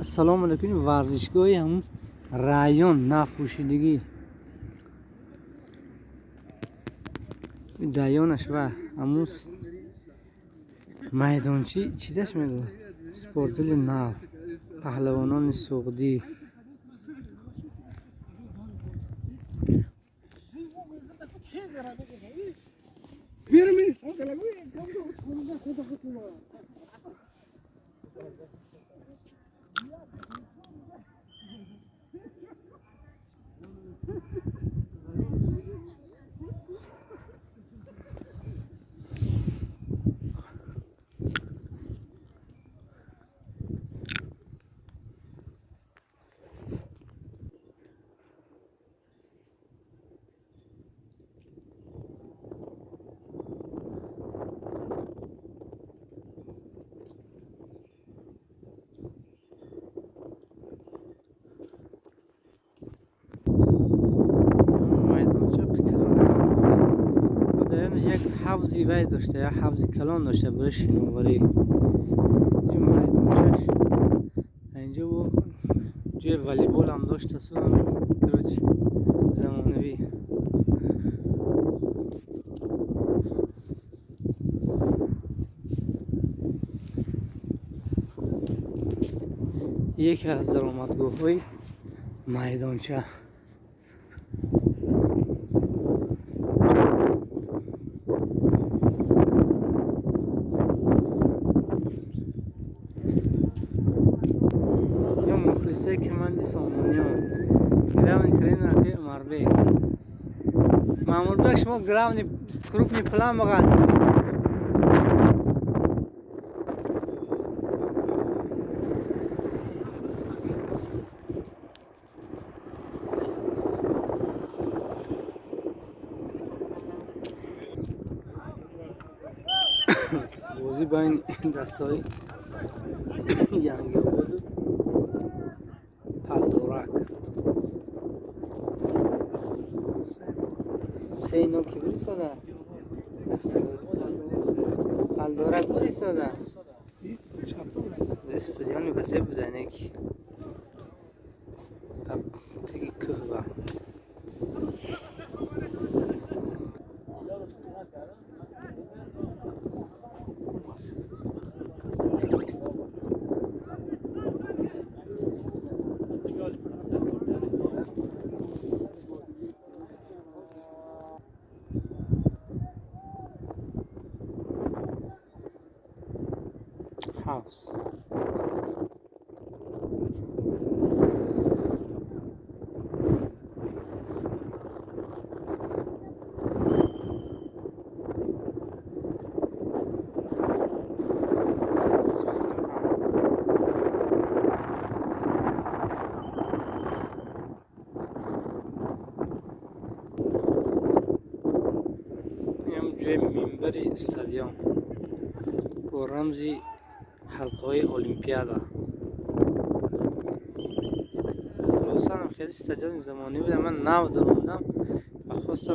سلام علیکم. ورزشگاهی همون رایان نفت پوشیدگی دایانش و همون میدانچی چیزش میگه سپورتزل نفت پهلوانان سعودی. یک حوضی وای داشته، یا حوض کلان داشته برای شناوری. اینجا میدانچش اینجا و جای والیبال هم داشته کراچ زمانوی. یکی از درآمدگاه‌های میدانچه. مخلصه کماندی سامانیان گراوند ترینر که مربی معمول باش شما گراوند کروپنی پلان بگن بازی بین دستای ینگی بود و پالدورک سینو کی بری ساده پالدورک بری ساده استادیان بزرگ بودن یک تب تکی که با house. جای منبر استادیوم با رمزی حلقه‌های المپیادا. خیلی استادیوم زمانی بود، من نو دروندم و خواستم